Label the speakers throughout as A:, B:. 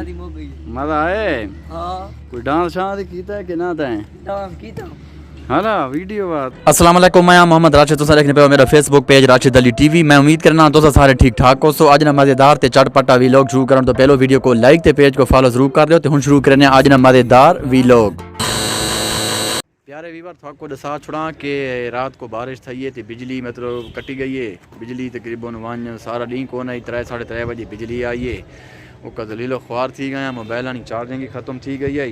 A: शादी हो गई।
B: मजा आए?
A: हाँ
B: कोई डांस शांस कीता है कि ना तैं?
A: डांस कीता।
B: हाला वीडियो बात।
C: अस्सलाम वालेकुम, मैं मोहम्मद राशिद, तुम देखने पे हो मेरा Facebook page Rashid Ali TV. मैं उम्मीद करना तुम सारे ठीक ठाक हो। सो अज ना मज़ेदार ते चटपटा वीलॉग शुरू करन तो पहलो वीडियो को लाइक ते पेज को फॉलो जरूर कर लियो। ते हुण शुरू करने अज ना मज़ेदार वीलॉग।
B: प्यारे वीवर थको दसा छुड़ा कि रात को बारिश थी है तो बिजली मतलब कटी गई है। बिजली तकरीबन वन सारा डी को आई 3-3:30 बजे बिजली आई है। वो कदलीलो ख्वार थी गया, मोबाइल की चार्जिंग ही ख़त्म थी गई है।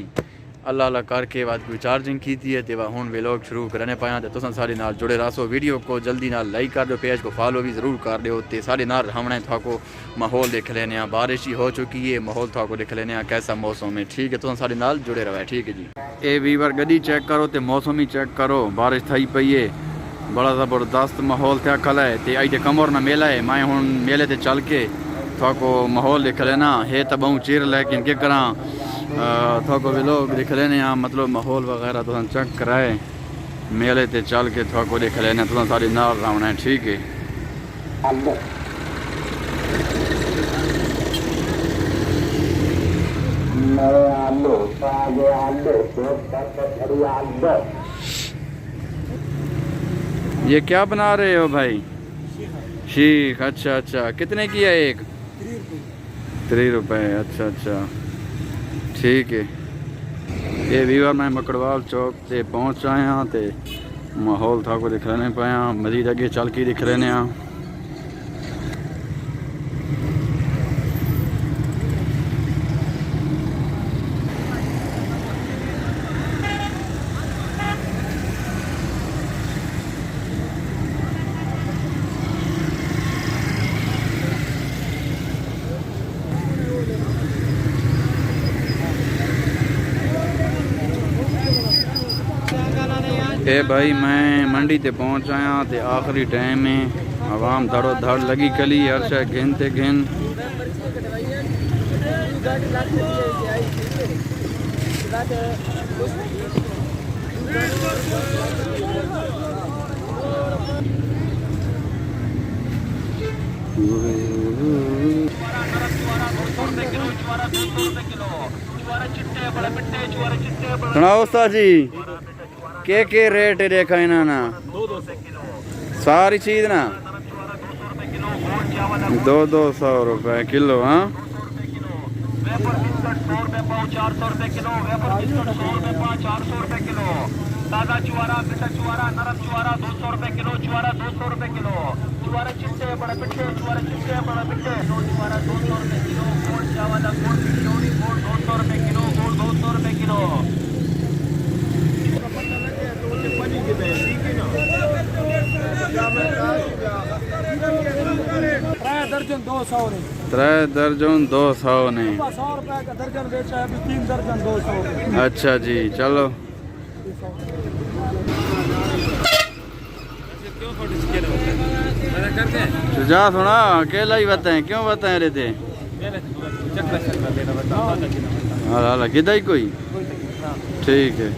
B: अल्लाह अल्लाह करके बाद कोई चार्जिंग की थी है तो वह हुण व्लॉग शुरू करने पाया। तो तुम सारे नाल जुड़े रहो। वीडियो को जल्दी नाल लाइक कर दो, पेज को फॉलो भी ज़रूर कर दो। तो सारे नाल हमने थको माहौल देख लेने, बारिश ही हो चुकी है, माहौल थको देख लेने कैसा मौसम है। ठीक है, तुम सारे नाल जुड़े रहो। ठीक है जी। ए वीवर गड्डी चेक करो तो मौसम ही चेक करो, बारिश थी पई है, बड़ा ज़बरदस्त माहौल थे कल है। तो अज कमर ना मेला है, मैं हूँ मेले ते चल के थको माहौल देख लेना है। तो बहु चिर लेकिन क्या करा थको भी लोग देख लेने मतलब माहौल वगैरह तो चेक कराए मेले ते चल के थको देख लेने। तो सारी नाल रावना है। ठीक है। ये क्या बना रहे हो भाई? शीख। अच्छा अच्छा, कितने की है एक? 3 रुपये। अच्छा अच्छा, ठीक है। ये वीवर मैं मकड़वाल चौक से पहुँच आया तो माहौल था को दिख लेने पाया, मजीद अगे चल के दिख लेने। ए भाई मैं मंडी ते पहुंच आया तो आखिरी टाइम में आवाम धड़ो धड़ लगी कली हर शय घिन ते घिन। सुनाओ उस्ताद जी, के रेट देखा इन्होंने? सारी चीज ना 200 रुपये किलो। हाँ
D: 400 रुपये किलो, 400 रुपये किलो। ताज़ा चुवारा, मीठा चुवारा, नरम चुवारा 200 रुपये किलो। चुवारा 200 रुपये किलो। चुवारे चिट्टे बड़े पिट्टे, चुवारे चिट्टे बड़े पिट्टे। चुवारा 200 रुपये किलो। गोल चावल गोल किलोरी गोल 200 रुपये किलो। गोल 200 रुपये किलो।
A: 3 दर्जन 200 ने।
B: 3 दर्जन 200 ने।
A: 100 रुपए का दर्जन बेचा है, अभी 3 दर्जन 200।
B: अच्छा जी, चलो। जा सुना अकेला ही बताएं, क्यों बताएं रहे थे? हाँ किदा ही कोई। ठीक है।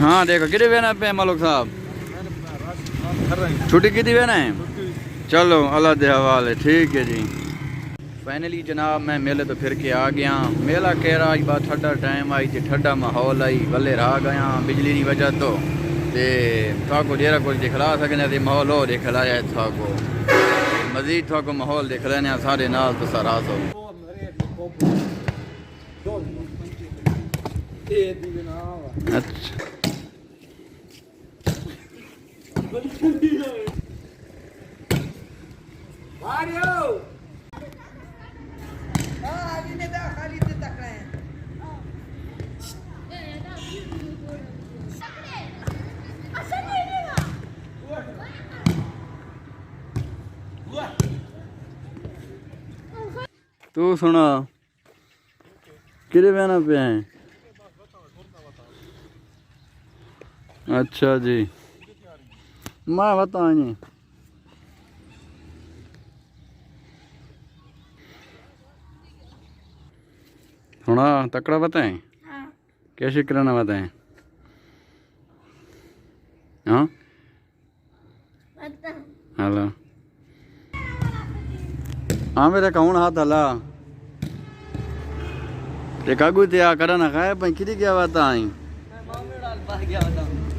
B: हाँ देखो कितने बहना पे मालिक साहब, छुट्टी कितनी बहना है? चलो अल्लाह दे हवाले। ठीक है जी। फाइनली जनाब मैं मेले तो फिर के आ गया। मेला कह रहा आज बात ठंडा टाइम आई तो ठंडा माहौल आई, बल्ले रहा गया बिजली की वजह तो थाको जेरा कुछ दिखला सकने माहौल हो दिखलाया थाको मजीद थाको माहौल दिख लेने सारे नाल तो सारा सो। अच्छा तू सुना किधे बहना पे हैं? अच्छा जी, मैं बता नहीं। सुना तकड़ा बताएं? कैसे कराना बताएं? हाँ हेलो हाँ मेरे कौन हाथ हला ते कागू ते आ करना खाए भाई किदी क्या बात आई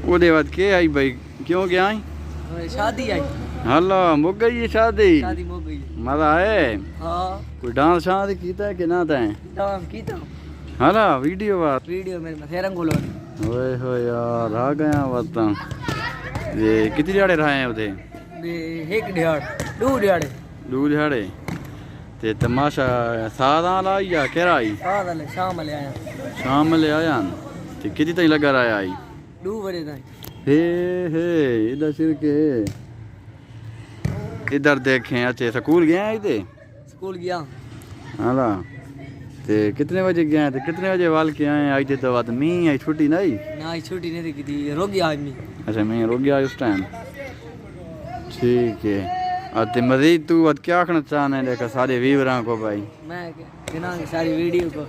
B: ओदे बाद के आई भाई क्यों गया आई
A: शादी आई
B: हलो मुक गई ये शादी
A: शादी हो गई
B: मजा आए
A: हाँ
B: कोई डांस शांस कीता है कि ना तैं
A: डांस की तो
B: हाला वीडियो बात
A: वीडियो मेरे में फेरंग बोलो
B: ओए हो यार आ गया बात ये कितने दिहाड़े रहे हैं उधे
A: एक दिहाड़ दो दिहाड़े
B: दो दिहाड़े ते तमाशा सादा लाई या केरा आई
A: साथ वाले शाम ले आया
B: शाम ले आया ते कितनी ताई लगा रहा आई
A: 2 बजे तक
B: हे इधर सिर के इधर देखें अच्छे स्कूल गया इधे
A: स्कूल गया
B: हाला ते कितने बजे गया ते कितने बजे वाल के आए आई थे तो बात मी आई छुट्टी नहीं
A: ना छुट्टी नहीं थी की रोक गया आदमी
B: अच्छा मैं रुक गया उस टाइम ठीक है और ते मजीद तू अब क्या आखना चाहना है देखा सारे व्यूअरां को भाई
A: मैं कहना कि सारी वीडियो को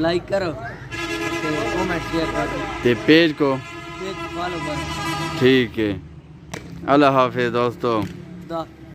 A: लाइक करो ते कमेंट शेयर करो
B: ते पेज को
A: फॉलो करो
B: ठीक है अल्लाह हाफिज दोस्तों
A: दा